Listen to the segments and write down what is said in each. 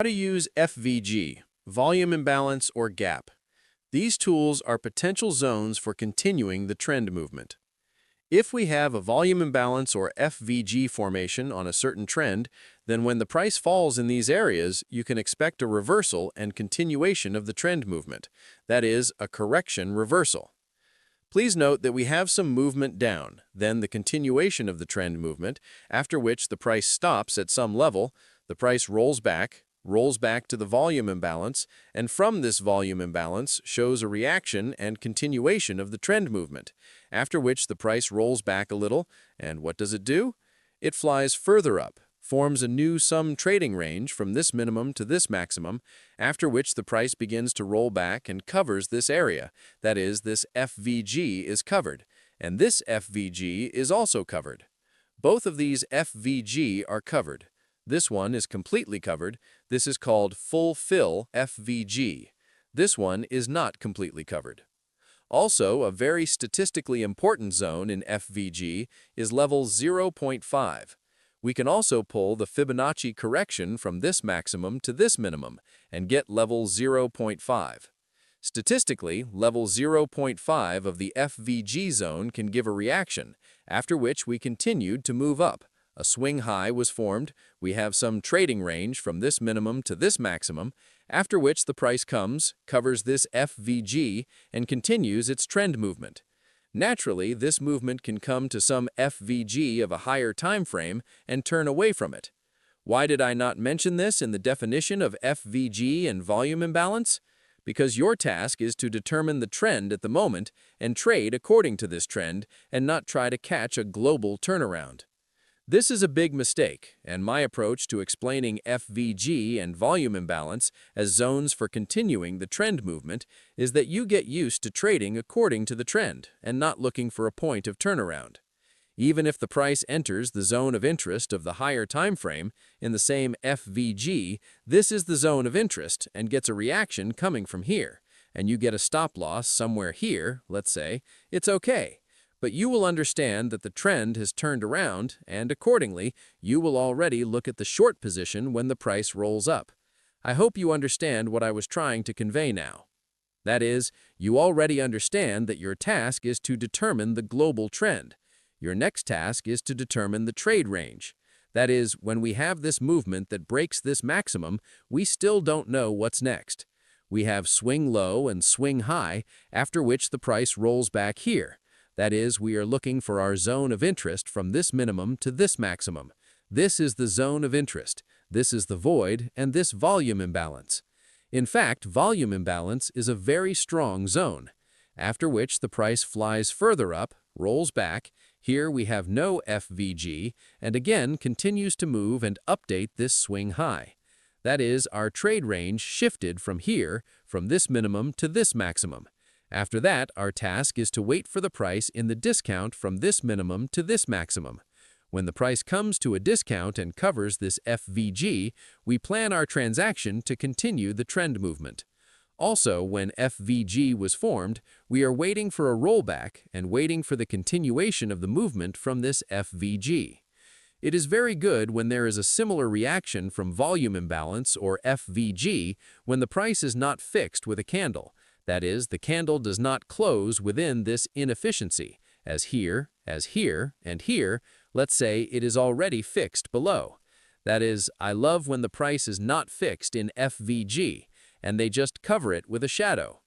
How to use FVG, volume imbalance or gap. These tools are potential zones for continuing the trend movement. If we have a volume imbalance or FVG formation on a certain trend, then when the price falls in these areas, you can expect a reversal and continuation of the trend movement. That is, a correction reversal. Please note that we have some movement down, then the continuation of the trend movement, after which the price stops at some level, the price rolls back to the volume imbalance, and from this volume imbalance shows a reaction and continuation of the trend movement, after which the price rolls back a little, and what does it do? It flies further up, forms a new sum trading range from this minimum to this maximum, after which the price begins to roll back and covers this area, that is, this FVG is covered, and this FVG is also covered. Both of these FVG are covered. This one is completely covered. This is called full fill FVG. This one is not completely covered. Also, a very statistically important zone in FVG is level 0.5. We can also pull the Fibonacci correction from this maximum to this minimum and get level 0.5. Statistically, level 0.5 of the FVG zone can give a reaction, after which we continued to move up. A swing high was formed, we have some trading range from this minimum to this maximum, after which the price covers this FVG, and continues its trend movement. Naturally, this movement can come to some FVG of a higher time frame and turn away from it. Why did I not mention this in the definition of FVG and volume imbalance? Because your task is to determine the trend at the moment and trade according to this trend and not try to catch a global turnaround. This is a big mistake, and my approach to explaining FVG and volume imbalance as zones for continuing the trend movement is that you get used to trading according to the trend and not looking for a point of turnaround. Even if the price enters the zone of interest of the higher time frame in the same FVG, this is the zone of interest and gets a reaction coming from here, and you get a stop loss somewhere here, let's say, it's okay. But you will understand that the trend has turned around, and accordingly, you will already look at the short position when the price rolls up. I hope you understand what I was trying to convey now. That is, you already understand that your task is to determine the global trend. Your next task is to determine the trade range. That is, when we have this movement that breaks this maximum, we still don't know what's next. We have swing low and swing high, after which the price rolls back here. That is, we are looking for our zone of interest from this minimum to this maximum. This is the zone of interest, this is the void, and this volume imbalance. In fact, volume imbalance is a very strong zone, after which the price flies further up, rolls back. Here we have no FVG, and again continues to move and update this swing high. That is, our trade range shifted from here, from this minimum to this maximum. After that, our task is to wait for the price in the discount from this minimum to this maximum. When the price comes to a discount and covers this FVG, we plan our transaction to continue the trend movement. Also, when FVG was formed, we are waiting for a rollback and waiting for the continuation of the movement from this FVG. It is very good when there is a similar reaction from volume imbalance or FVG when the price is not fixed with a candle. That is, the candle does not close within this inefficiency, as here, and here, let's say it is already fixed below. That is, I love when the price is not fixed in FVG, and they just cover it with a shadow.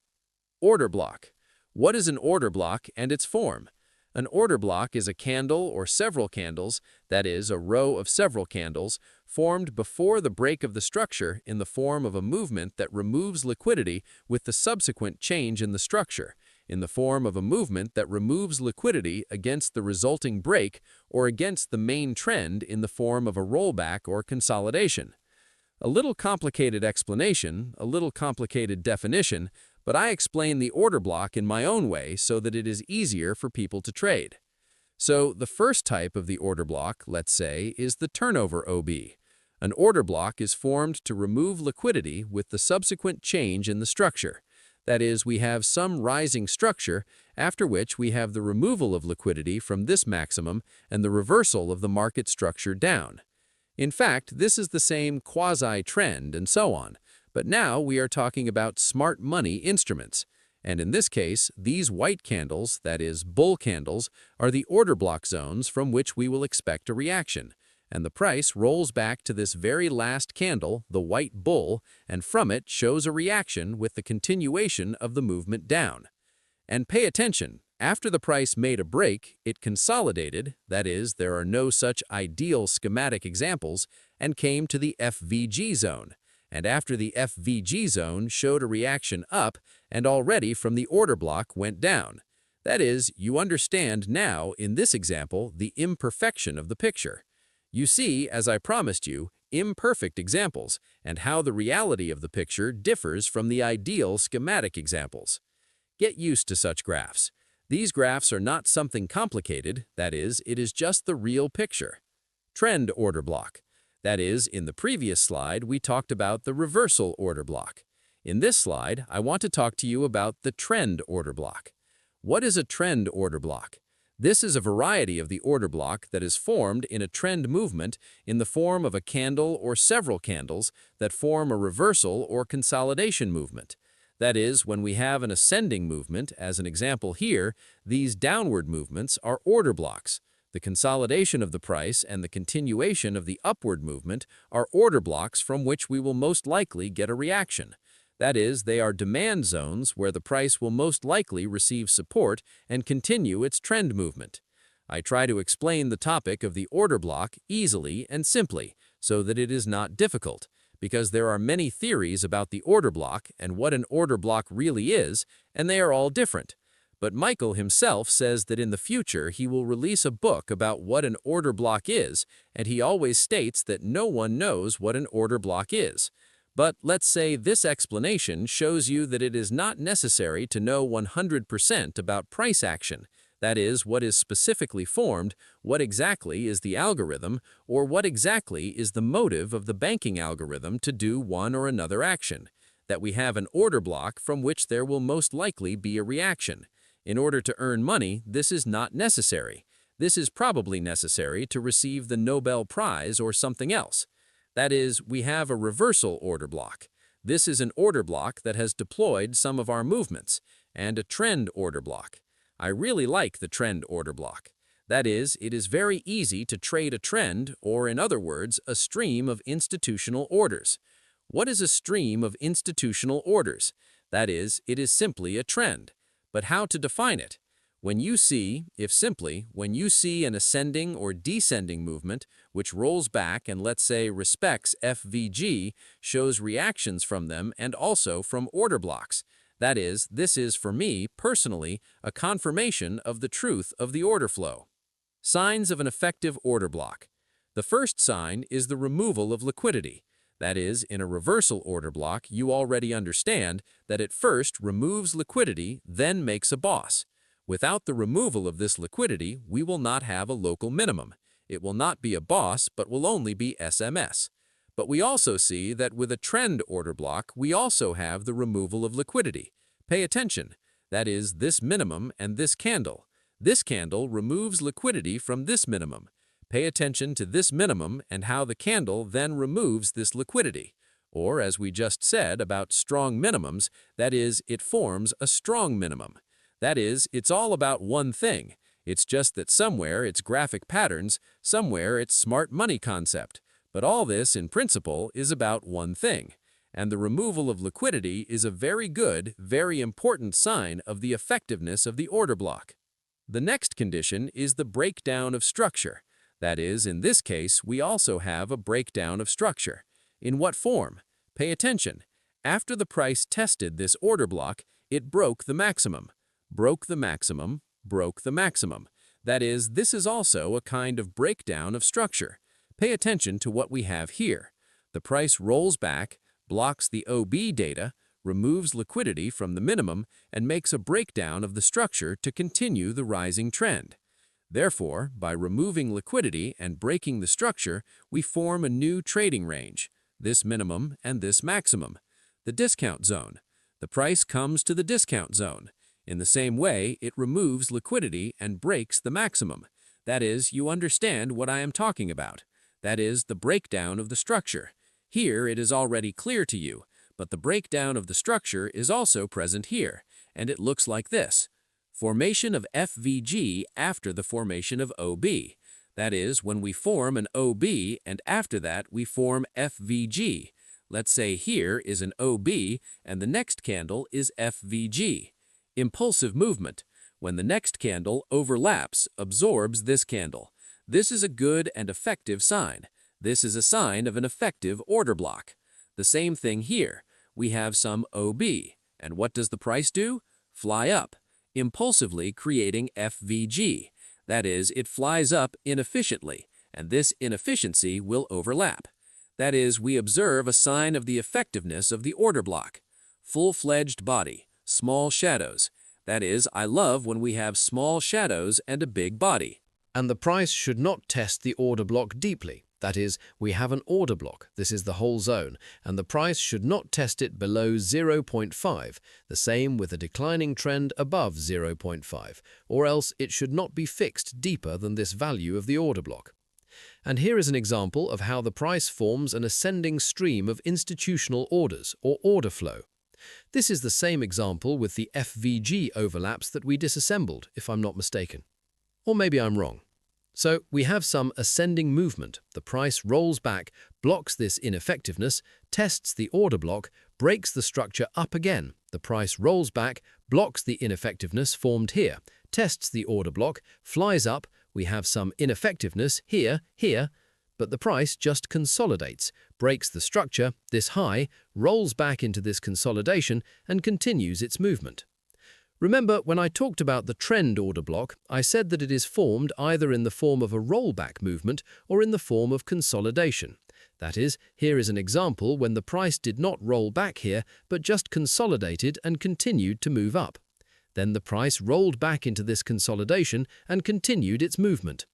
Order block. What is an order block and its form? An order block is a candle or several candles, that is, a row of several candles, formed before the break of the structure in the form of a movement that removes liquidity with the subsequent change in the structure, in the form of a movement that removes liquidity against the resulting break or against the main trend in the form of a rollback or consolidation. A little complicated explanation, a little complicated definition, but I explain the order block in my own way so that it is easier for people to trade. So the first type of the order block, let's say, is the turnover OB. An order block is formed to remove liquidity with the subsequent change in the structure. That is, we have some rising structure, after which we have the removal of liquidity from this maximum and the reversal of the market structure down. In fact, this is the same quasi-trend and so on, but now we are talking about smart money instruments. And in this case, these white candles, that is, bull candles, are the order block zones from which we will expect a reaction. And the price rolls back to this very last candle, the white bull, and from it shows a reaction with the continuation of the movement down. And pay attention, after the price made a break, it consolidated, that is, there are no such ideal schematic examples, and came to the FVG zone. And after the FVG zone showed a reaction up, and already from the order block went down. That is, you understand now, in this example, the imperfection of the picture. You see, as I promised you, imperfect examples, and how the reality of the picture differs from the ideal schematic examples. Get used to such graphs. These graphs are not something complicated, that is, it is just the real picture. Trend order block. That is, in the previous slide, we talked about the reversal order block. In this slide, I want to talk to you about the trend order block. What is a trend order block? This is a variety of the order block that is formed in a trend movement in the form of a candle or several candles that form a reversal or consolidation movement. That is, when we have an ascending movement, as an example here, these downward movements are order blocks. The consolidation of the price and the continuation of the upward movement are order blocks from which we will most likely get a reaction. That is, they are demand zones where the price will most likely receive support and continue its trend movement. I try to explain the topic of the order block easily and simply, so that it is not difficult, because there are many theories about the order block and what an order block really is, and they are all different. But Michael himself says that in the future he will release a book about what an order block is, and he always states that no one knows what an order block is. But let's say this explanation shows you that it is not necessary to know 100% about price action. That is, what is specifically formed, what exactly is the algorithm, or what exactly is the motive of the banking algorithm to do one or another action. That we have an order block from which there will most likely be a reaction. In order to earn money, this is not necessary. This is probably necessary to receive the Nobel Prize or something else. That is, we have a reversal order block. This is an order block that has deployed some of our movements, and a trend order block. I really like the trend order block. That is, it is very easy to trade a trend, or in other words, a stream of institutional orders. What is a stream of institutional orders? That is, it is simply a trend. But how to define it? When you see an ascending or descending movement which rolls back and, let's say, respects FVG, shows reactions from them and also from order blocks. That is, this is, for me, personally, a confirmation of the truth of the order flow. Signs of an effective order block. The first sign is the removal of liquidity. That is, in a reversal order block, you already understand that it first removes liquidity, then makes a boss. Without the removal of this liquidity, we will not have a local minimum. It will not be a boss, but will only be SMS. But we also see that with a trend order block, we also have the removal of liquidity. Pay attention. That is, this minimum and this candle. This candle removes liquidity from this minimum. Pay attention to this minimum and how the candle then removes this liquidity. Or, as we just said about strong minimums, that is, it forms a strong minimum. That is, it's all about one thing. It's just that somewhere it's graphic patterns, somewhere it's smart money concept. But all this, in principle, is about one thing. And the removal of liquidity is a very good, very important sign of the effectiveness of the order block. The next condition is the breakdown of structure. That is, in this case, we also have a breakdown of structure. In what form? Pay attention. After the price tested this order block, it broke the maximum. Broke the maximum, broke the maximum. That is, this is also a kind of breakdown of structure. Pay attention to what we have here. The price rolls back, blocks the OB data, removes liquidity from the minimum, and makes a breakdown of the structure to continue the rising trend. Therefore, by removing liquidity and breaking the structure, we form a new trading range, this minimum and this maximum, the discount zone. The price comes to the discount zone. In the same way, it removes liquidity and breaks the maximum. That is, you understand what I am talking about. that is, the breakdown of the structure. Here it is already clear to you, but the breakdown of the structure is also present here, and it looks like this. Formation of FVG after the formation of OB. That is, when we form an OB and after that we form FVG. Let's say here is an OB and the next candle is FVG. Impulsive movement. When the next candle overlaps, absorbs this candle. This is a good and effective sign. This is a sign of an effective order block. The same thing here. We have some OB. And what does the price do? Fly up, impulsively creating FVG. That is, it flies up inefficiently, and this inefficiency will overlap. That is, we observe a sign of the effectiveness of the order block. Full-fledged body, small shadows. That is, I love when we have small shadows and a big body. And the price should not test the order block deeply. That is, we have an order block, this is the whole zone, and the price should not test it below 0.5, the same with a declining trend above 0.5, or else it should not be fixed deeper than this value of the order block. And here is an example of how the price forms an ascending stream of institutional orders, or order flow. This is the same example with the FVG overlaps that we disassembled, if I'm not mistaken. Or maybe I'm wrong. So we have some ascending movement. The price rolls back, blocks this ineffectiveness, tests the order block, breaks the structure up again. The price rolls back, blocks the ineffectiveness formed here, tests the order block, flies up. We have some ineffectiveness here, but the price just consolidates, breaks the structure, this high, rolls back into this consolidation and continues its movement. Remember, when I talked about the trend order block, I said that it is formed either in the form of a rollback movement or in the form of consolidation. That is, here is an example when the price did not roll back here, but just consolidated and continued to move up. Then the price rolled back into this consolidation and continued its movement.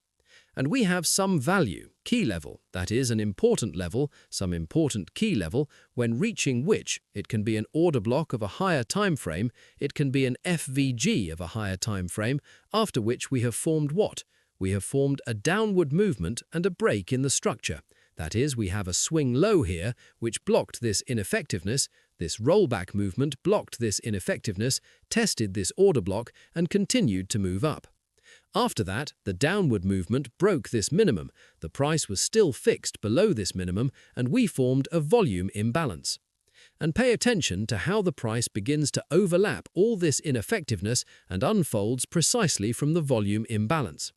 And we have some value, key level, that is an important level, some important key level, when reaching which it can be an order block of a higher time frame, it can be an FVG of a higher time frame, after which we have formed what? We have formed a downward movement and a break in the structure. That is, we have a swing low here, which blocked this ineffectiveness. This rollback movement blocked this ineffectiveness, tested this order block, and continued to move up. After that, the downward movement broke this minimum, the price was still fixed below this minimum, and we formed a volume imbalance. And pay attention to how the price begins to overlap all this ineffectiveness and unfolds precisely from the volume imbalance.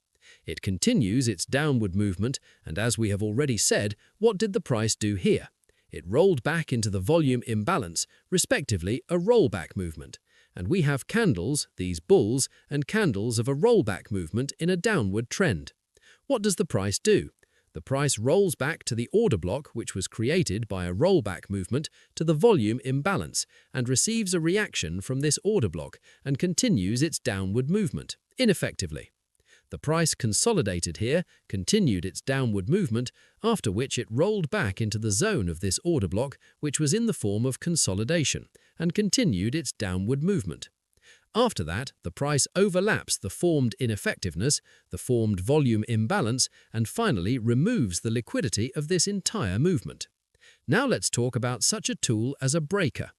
It continues its downward movement, and as we have already said, what did the price do here? It rolled back into the volume imbalance, respectively a rollback movement. And we have candles, these bulls, and candles of a rollback movement in a downward trend. What does the price do? The price rolls back to the order block which was created by a rollback movement to the volume imbalance and receives a reaction from this order block and continues its downward movement, ineffectively. The price consolidated here, continued its downward movement, after which it rolled back into the zone of this order block which was in the form of consolidation, and continued its downward movement. After that, the price overlaps the formed ineffectiveness, the formed volume imbalance, and finally removes the liquidity of this entire movement. Now let's talk about such a tool as a breaker.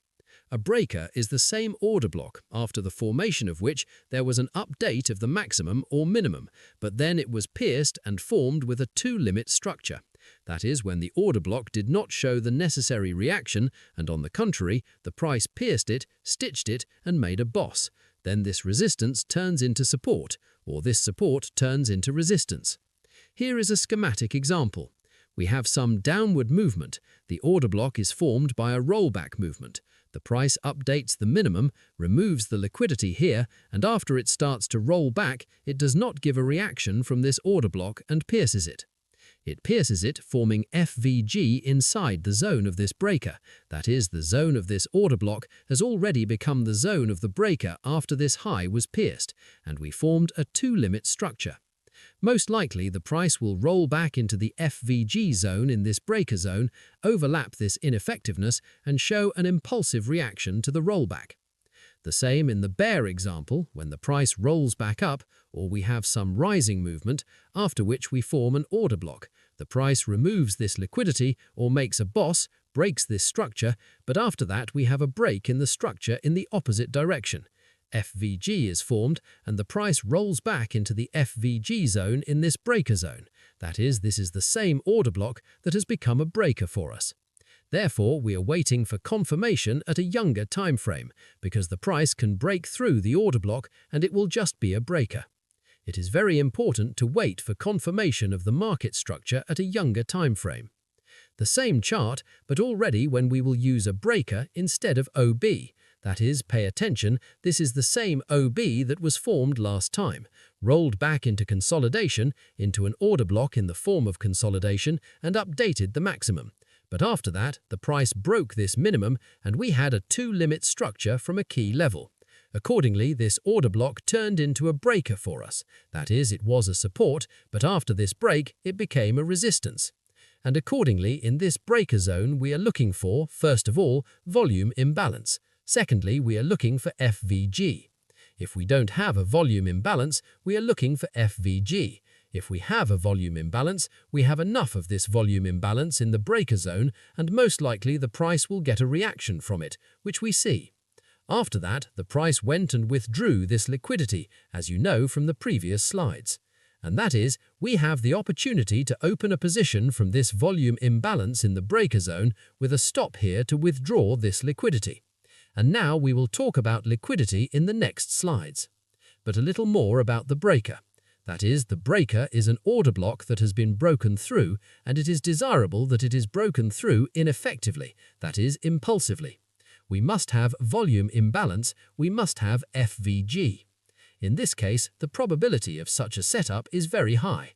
A breaker is the same order block, after the formation of which there was an update of the maximum or minimum, but then it was pierced and formed with a two-limit structure. That is, when the order block did not show the necessary reaction, and on the contrary, the price pierced it, stitched it, and made a boss. Then this resistance turns into support, or this support turns into resistance. Here is a schematic example. We have some downward movement. The order block is formed by a rollback movement. The price updates the minimum, removes the liquidity here, and after it starts to roll back, it does not give a reaction from this order block and pierces it. It pierces it, forming FVG inside the zone of this breaker. That is, the zone of this order block has already become the zone of the breaker after this high was pierced, and we formed a two-limit structure. Most likely, the price will roll back into the FVG zone in this breaker zone, overlap this ineffectiveness, and show an impulsive reaction to the rollback. The same in the bear example, when the price rolls back up, or we have some rising movement, after which we form an order block. The price removes this liquidity or makes a boss, breaks this structure, but after that we have a break in the structure in the opposite direction. FVG is formed and the price rolls back into the FVG zone in this breaker zone. That is, this is the same order block that has become a breaker for us. Therefore, we are waiting for confirmation at a younger time frame, because the price can break through the order block and it will just be a breaker. It is very important to wait for confirmation of the market structure at a younger time frame. The same chart, but already when we will use a breaker instead of OB. That is, pay attention, this is the same OB that was formed last time, rolled back into consolidation, into an order block in the form of consolidation, and updated the maximum. But after that, the price broke this minimum and we had a two-limit structure from a key level. Accordingly, this order block turned into a breaker for us. That is, it was a support, but after this break, it became a resistance. And accordingly, in this breaker zone, we are looking for, first of all, volume imbalance. Secondly, we are looking for FVG. If we don't have a volume imbalance, we are looking for FVG. If we have a volume imbalance, we have enough of this volume imbalance in the breaker zone, and most likely the price will get a reaction from it, which we see. After that, the price went and withdrew this liquidity, as you know from the previous slides. And that is, we have the opportunity to open a position from this volume imbalance in the breaker zone with a stop here to withdraw this liquidity. And now we will talk about liquidity in the next slides. But a little more about the breaker. That is, the breaker is an order block that has been broken through, and it is desirable that it is broken through ineffectively, that is, impulsively. We must have volume imbalance, we must have FVG. In this case, the probability of such a setup is very high.